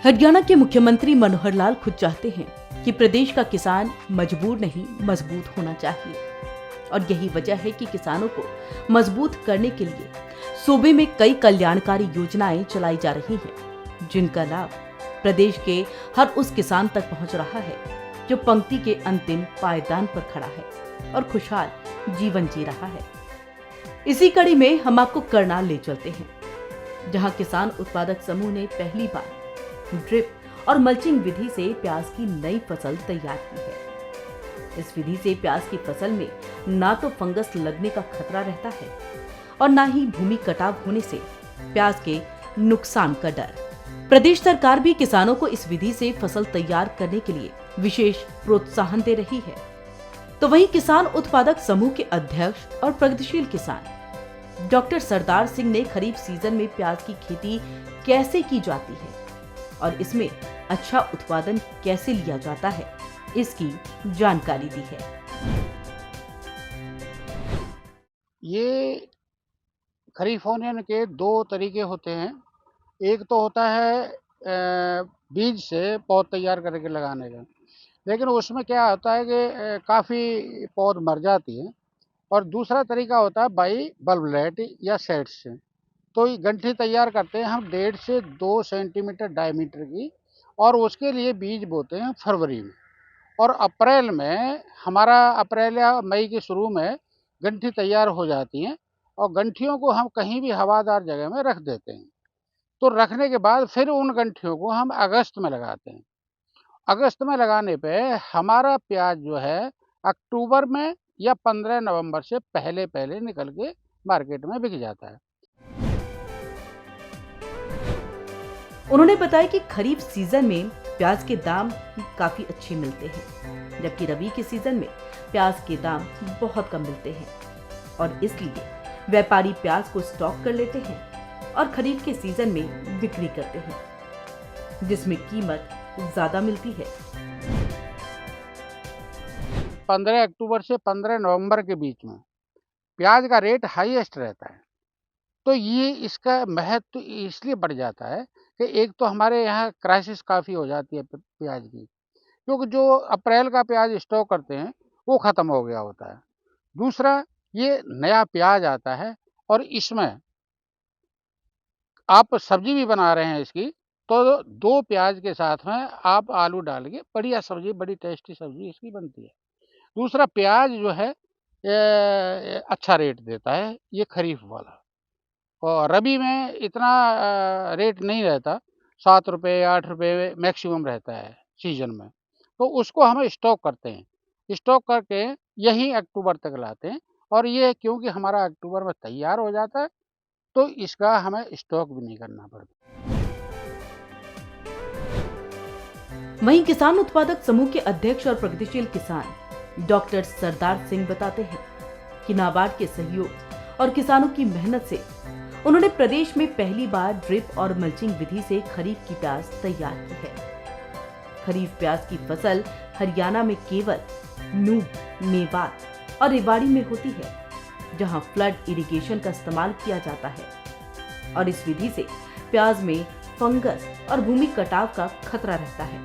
हरियाणा के मुख्यमंत्री मनोहर लाल खुद चाहते हैं कि प्रदेश का किसान मजबूर नहीं मजबूत होना चाहिए और यही वजह है कि किसानों को मजबूत करने के लिए सूबे में कई कल्याणकारी योजनाएं चलाई जा रही हैं, जिनका लाभ प्रदेश के हर उस किसान तक पहुंच रहा है जो पंक्ति के अंतिम पायदान पर खड़ा है और खुशहाल जीवन जी रहा है। इसी कड़ी में हम आपको करनाल ले चलते हैं, जहां किसान उत्पादक समूह ने पहली बार ड्रिप और मल्चिंग विधि से प्याज की नई फसल तैयार की है। इस विधि से प्याज की फसल में ना तो फंगस लगने का खतरा रहता है और ना ही भूमि कटाव होने से प्याज के नुकसान का डर। प्रदेश सरकार भी किसानों को इस विधि से फसल तैयार करने के लिए विशेष प्रोत्साहन दे रही है। तो वहीं किसान उत्पादक समूह के अध्यक्ष और प्रगतिशील किसान डॉक्टर सरदार सिंह ने खरीफ सीजन में प्याज की खेती कैसे की जाती है और इसमें अच्छा उत्पादन कैसे लिया जाता है, इसकी जानकारी दी है। ये खरीफ ओनियन के दो तरीके होते हैं। एक तो होता है बीज से पौध तैयार करके लगाने का, लेकिन उसमें क्या होता है कि काफ़ी पौध मर जाती हैं। और दूसरा तरीका होता है बाई बल्बलेट या सेट से। तो ये गंठी तैयार करते हैं हम 1.5 से 2 सेंटीमीटर डायमीटर की, और उसके लिए बीज बोते हैं फरवरी में। और अप्रैल में हमारा अप्रैल या मई के शुरू में गंठी तैयार हो जाती हैं और गंठियों को हम कहीं भी हवादार जगह में रख देते हैं। तो रखने के बाद फिर उन गंठियों को हम अगस्त में लगाते हैं। अगस्त में लगाने पे हमारा प्याज जो है अक्टूबर में या 15 नवंबर से पहले पहले निकल के मार्केट में बिक जाता है। उन्होंने बताया कि खरीफ सीजन में प्याज के दाम काफी अच्छे मिलते हैं, जबकि रबी के सीजन में प्याज के दाम बहुत कम मिलते हैं और इसलिए व्यापारी प्याज को स्टॉक कर लेते हैं और खरीफ के सीजन में बिक्री करते हैं, जिसमें कीमत ज्यादा मिलती है। 15 अक्टूबर से 15 नवंबर के बीच में प्याज का रेट हाईएस्ट रहता है। तो ये इसका महत्व इसलिए बढ़ जाता है कि एक तो हमारे यहाँ क्राइसिस काफ़ी हो जाती है प्याज की, क्योंकि जो अप्रैल का प्याज स्टॉक करते हैं वो ख़त्म हो गया होता है। दूसरा, ये नया प्याज आता है और इसमें आप सब्जी भी बना रहे हैं इसकी, तो 2 प्याज के साथ में आप आलू डाल के बढ़िया सब्जी, बड़ी टेस्टी सब्जी इसकी बनती है। दूसरा, प्याज जो है अच्छा रेट देता है ये खरीफ वाला। और रबी में इतना रेट नहीं रहता, 7 रुपये 8 रुपये मैक्सिमम रहता है सीजन में। तो उसको हम स्टॉक करते हैं, स्टॉक करके यही अक्टूबर तक लाते हैं। और ये क्योंकि हमारा अक्टूबर में तैयार हो जाता है, तो इसका हमें स्टॉक भी नहीं करना पड़ता। वहीं किसान उत्पादक समूह के अध्यक्ष और प्रगतिशील किसान डॉक्टर सरदार सिंह बताते हैं कि नाबार्ड के सहयोग और किसानों की मेहनत से उन्होंने प्रदेश में पहली बार ड्रिप और मल्चिंग विधि से खरीफ की प्याज तैयार की है। खरीफ प्याज की फसल हरियाणा में केवल नूह, मेवात और रेवाड़ी में होती है, जहां फ्लड इरिगेशन का इस्तेमाल किया जाता है और इस विधि से प्याज में फंगस और भूमि कटाव का खतरा रहता है,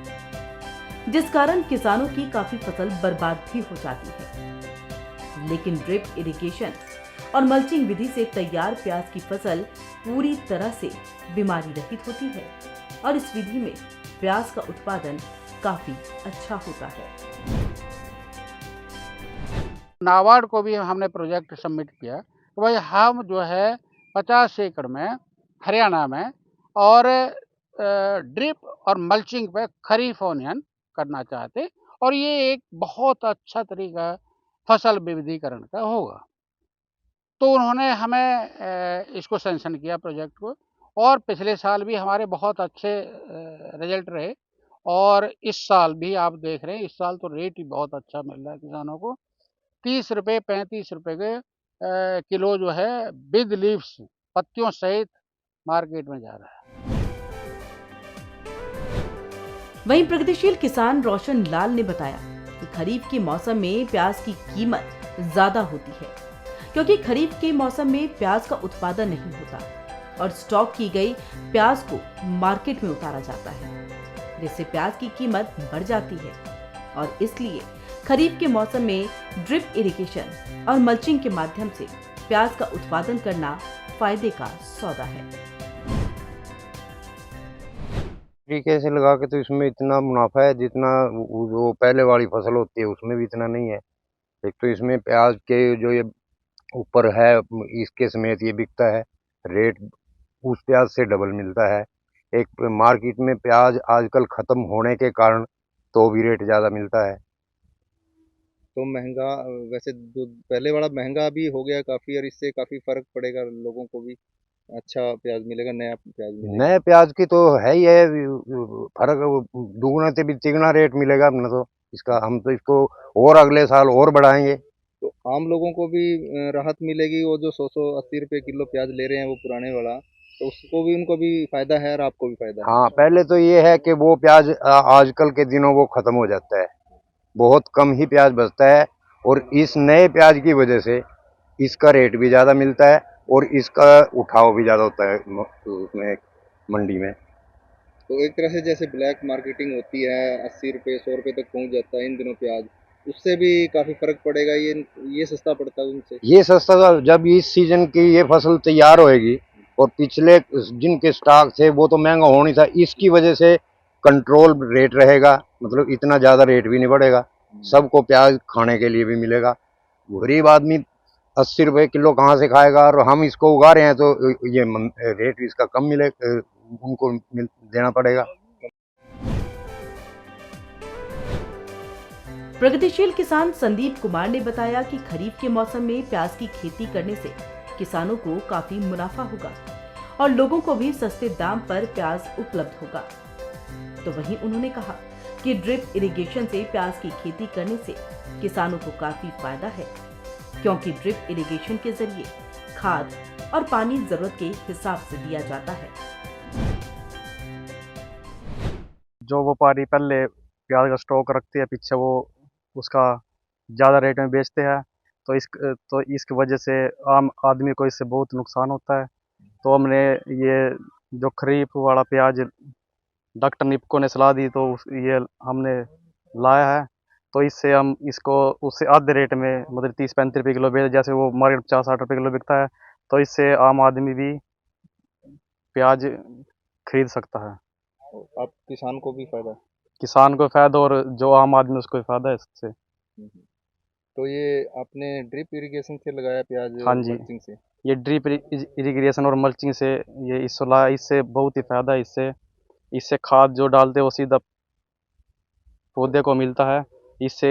जिस कारण किसानों की काफी फसल बर्बाद भी हो जाती है। लेकिन ड्रिप इरिगेशन और मल्चिंग विधि से तैयार प्याज की फसल पूरी तरह से बीमारी रहित होती है और इस विधि में प्याज का उत्पादन काफी अच्छा होता है। नाबार्ड को भी हमने प्रोजेक्ट सबमिट किया तो भाई हम जो है 50 एकड़ में हरियाणा में और ड्रिप और मल्चिंग पे खरीफ ओनियन करना चाहते, और ये एक बहुत अच्छा तरीका फसल विविधीकरण का होगा। तो उन्होंने हमें इसको सैंक्शन किया प्रोजेक्ट को, और पिछले साल भी हमारे बहुत अच्छे रिजल्ट रहे। और इस साल भी आप देख रहे हैं, इस साल तो रेट ही बहुत अच्छा मिल रहा है किसानों को। 30 रुपये 35 रुपये के किलो जो है विद लीव्स, पत्तियों सहित मार्केट में जा रहा है। वहीं प्रगतिशील किसान रोशन लाल ने बताया कि खरीफ के मौसम में प्याज की कीमत ज्यादा होती है, क्योंकि खरीफ के मौसम में प्याज का उत्पादन नहीं होता और स्टॉक की गई प्याज को मार्केट में उतारा जाता है। जिससे प्याज की कीमत बढ़ जाती है और इसलिए खरीफ के मौसम में ड्रिप इरिगेशन और मल्चिंग के माध्यम से प्याज का उत्पादन करना फायदे का सौदा है। तरीके से लगा के तो इसमें इतना मुनाफा है जितना वो पहले वाली फसल होती है उसमें भी इतना नहीं है। एक तो इसमें प्याज के जो ये ऊपर है इसके समेत ये बिकता है, रेट उस प्याज से डबल मिलता है। एक मार्केट में प्याज आजकल ख़त्म होने के कारण तो भी रेट ज़्यादा मिलता है। तो महंगा वैसे जो पहले वाला महंगा भी हो गया काफ़ी, और इससे काफ़ी फ़र्क पड़ेगा, लोगों को भी अच्छा प्याज मिलेगा, नया प्याज मिलेगा। नए प्याज की तो है ही है फर्क, दुगना से भी तिगुना रेट मिलेगा अपना तो इसका। हम तो इसको और अगले साल और बढ़ाएंगे। तो आम लोगों को भी राहत मिलेगी, वो जो 100-180 रुपये किलो प्याज ले रहे हैं वो पुराने वाला, तो उसको भी, उनको भी फ़ायदा है और आपको भी फ़ायदा है। हाँ, पहले तो ये है कि वो प्याज आजकल के दिनों वो ख़त्म हो जाता है, बहुत कम ही प्याज बचता है और इस नए प्याज की वजह से इसका रेट भी ज़्यादा मिलता है और इसका उठाव भी ज़्यादा होता है उसमें मंडी में। तो एक तरह से जैसे ब्लैक मार्केटिंग होती है, 80 रुपये 100 रुपये तक पहुंच जाता है इन दिनों प्याज, उससे भी काफ़ी फ़र्क पड़ेगा। ये सस्ता पड़ता है उनसे। ये सस्ता जब इस सीजन की ये फसल तैयार होएगी और पिछले जिनके स्टॉक थे वो तो महंगा होनी था, इसकी वजह से कंट्रोल रेट रहेगा, मतलब इतना ज़्यादा रेट भी नहीं बढ़ेगा, सबको प्याज खाने के लिए भी मिलेगा। गरीब आदमी 80 रुपये किलो कहाँ से खाएगा, और हम इसको उगा रहे हैं तो ये रेट इसका कम मिले, उनको देना पड़ेगा। प्रगतिशील किसान संदीप कुमार ने बताया कि खरीफ के मौसम में प्याज की खेती करने से किसानों को काफी मुनाफा होगा और लोगों को भी सस्ते दाम पर प्याज उपलब्ध होगा। तो वहीं उन्होंने कहा कि ड्रिप इरिगेशन से प्याज की खेती करने से किसानों को काफी फायदा है, क्योंकि ड्रिप इरिगेशन के जरिए खाद और पानी जरूरत के हिसाब से दिया जाता है। जो व्यापारी पहले प्याज का स्टॉक रखते हैं, पीछे वो उसका ज़्यादा रेट में बेचते हैं, तो इसकी वजह से आम आदमी को इससे बहुत नुकसान होता है। तो हमने ये जो खरीफ वाला प्याज डॉक्टर निपको ने सलाह दी, तो ये हमने लाया है। तो इससे हम इसको उससे आधे रेट में, मतलब 30-35 रुपये किलो बेच, जैसे वो मार्केट 50-60 रुपये किलो बिकता है, तो इससे आम आदमी भी प्याज खरीद सकता है। आप किसान को भी फ़ायदा। किसान को फ़ायदा और जो आम आदमी उसको फ़ायदा है इससे। तो ये आपने ड्रिप इरिगेशन से लगाया प्याज? हाँ जी, मल्चिंग से? ये ड्रिप इरिगेशन और मल्चिंग से ये इससे बहुत ही फ़ायदा है। इससे खाद जो डालते हैं वो सीधा पौधे को मिलता है। इससे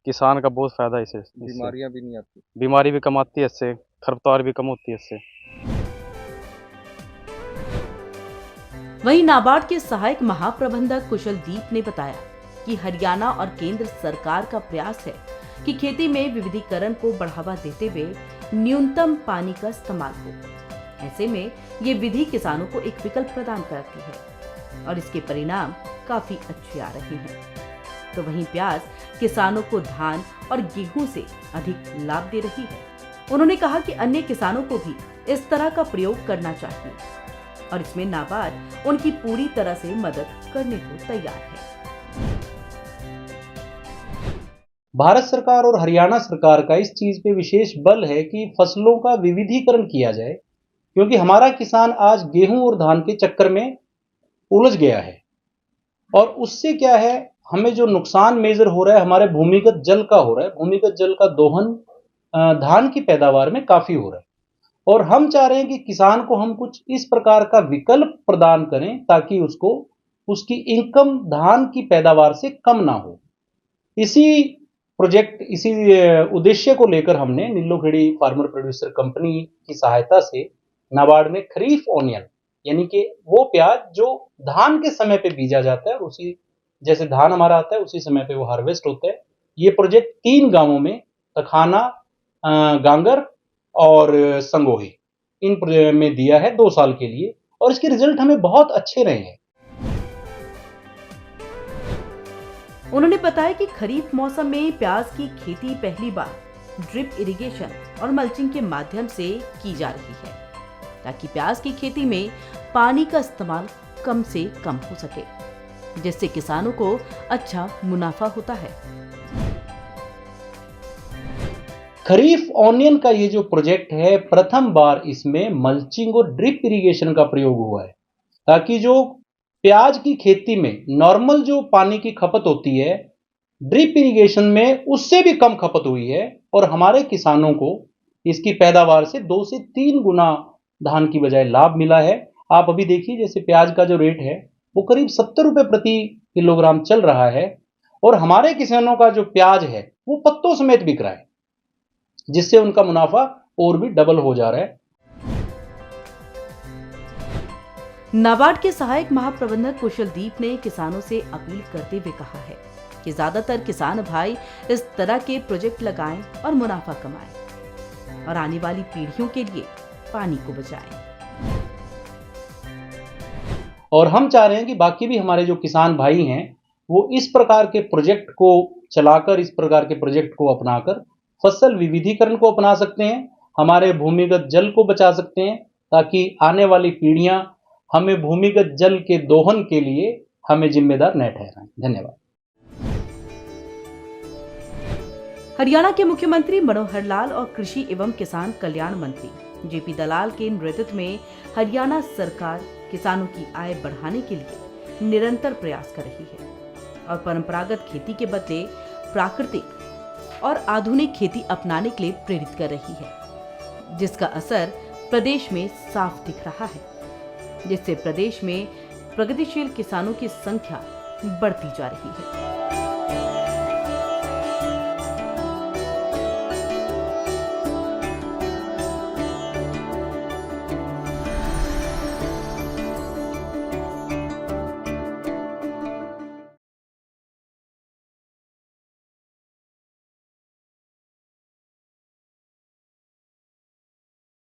किसान का बहुत फ़ायदा है। इससे बीमारियां भी नहीं आती, बीमारी भी कम आती है, इससे खरपतवार भी कम होती है इससे। वहीं नाबार्ड के सहायक महाप्रबंधक कुशलदीप ने बताया कि हरियाणा और केंद्र सरकार का प्रयास है कि खेती में विविधीकरण को बढ़ावा देते हुए न्यूनतम पानी का इस्तेमाल हो। ऐसे में ये विधि किसानों को एक विकल्प प्रदान करती है और इसके परिणाम काफी अच्छे आ रहे हैं। तो वहीं प्याज किसानों को धान और गेहूं से अधिक लाभ दे रही है। उन्होंने कहा कि अन्य किसानों को भी इस तरह का प्रयोग करना चाहिए और इसमें नाबार्ड उनकी पूरी तरह से मदद करने को तैयार है। भारत सरकार और हरियाणा सरकार का इस चीज पे विशेष बल है कि फसलों का विविधीकरण किया जाए, क्योंकि हमारा किसान आज गेहूं और धान के चक्कर में उलझ गया है और उससे क्या है, हमें जो नुकसान मेजर हो रहा है हमारे भूमिगत जल का हो रहा है। भूमिगत जल का दोहन धान की पैदावार में काफी हो रहा है और हम चाह रहे हैं कि किसान को हम कुछ इस प्रकार का विकल्प प्रदान करें ताकि उसको उसकी इनकम धान की पैदावार से कम ना हो। इसी उद्देश्य को लेकर हमने नीलोखेड़ी फार्मर प्रोड्यूसर कंपनी की सहायता से नाबार्ड में खरीफ ओनियन, यानी कि वो प्याज जो धान के समय पे बीजा जाता है, उसी जैसे धान हमारा आता है उसी समय पे वो हार्वेस्ट होता है, ये प्रोजेक्ट 3 गांवों में, तखाना, गांगर और संगोही, इन में दिया है 2 साल के लिए और इसके रिजल्ट हमें बहुत अच्छे रहे हैं। उन्होंने बताया कि खरीफ मौसम में प्याज की खेती पहली बार ड्रिप इरिगेशन और मल्चिंग के माध्यम से की जा रही है ताकि प्याज की खेती में पानी का इस्तेमाल कम से कम हो सके। जिससे किसानों को अच्छा मुनाफा होता है। खरीफ ऑनियन का ये जो प्रोजेक्ट है, प्रथम बार इसमें मल्चिंग और ड्रिप इरिगेशन का प्रयोग हुआ है, ताकि जो प्याज की खेती में नॉर्मल जो पानी की खपत होती है, ड्रिप इरिगेशन में उससे भी कम खपत हुई है और हमारे किसानों को इसकी पैदावार से 2 से 3 गुना धान की बजाय लाभ मिला है। आप अभी देखिए, जैसे प्याज का जो रेट है वो करीब 70 रुपए प्रति किलोग्राम चल रहा है और हमारे किसानों का जो प्याज है वो पत्तों समेत बिक रहा है, जिससे उनका मुनाफा और भी डबल हो जा रहा है। नाबार्ड के सहायक महाप्रबंधक कुशलदीप ने किसानों से अपील करते हुए कहा है कि ज्यादातर किसान भाई इस तरह के प्रोजेक्ट लगाएं और मुनाफा कमाएं और आने वाली पीढ़ियों के लिए पानी को बचाएं। और हम चाह रहे हैं कि बाकी भी हमारे जो किसान भाई हैं वो इस प्रकार के प्रोजेक्ट को चलाकर, इस प्रकार के प्रोजेक्ट को अपनाकर फसल विविधीकरण को अपना सकते हैं, हमारे भूमिगत जल को बचा सकते हैं, ताकि आने वाली पीढ़ियां हमें भूमिगत जल के दोहन के लिए हमें जिम्मेदार न ठहराएं। धन्यवाद। हरियाणा के मुख्यमंत्री मनोहर लाल और कृषि एवं किसान कल्याण मंत्री जेपी दलाल के नेतृत्व में हरियाणा सरकार किसानों की आय बढ़ाने के लिए निरंतर प्रयास कर रही है और परंपरागत खेती के बदले प्राकृतिक और आधुनिक खेती अपनाने के लिए प्रेरित कर रही है, जिसका असर प्रदेश में साफ दिख रहा है, जिससे प्रदेश में प्रगतिशील किसानों की संख्या बढ़ती जा रही है।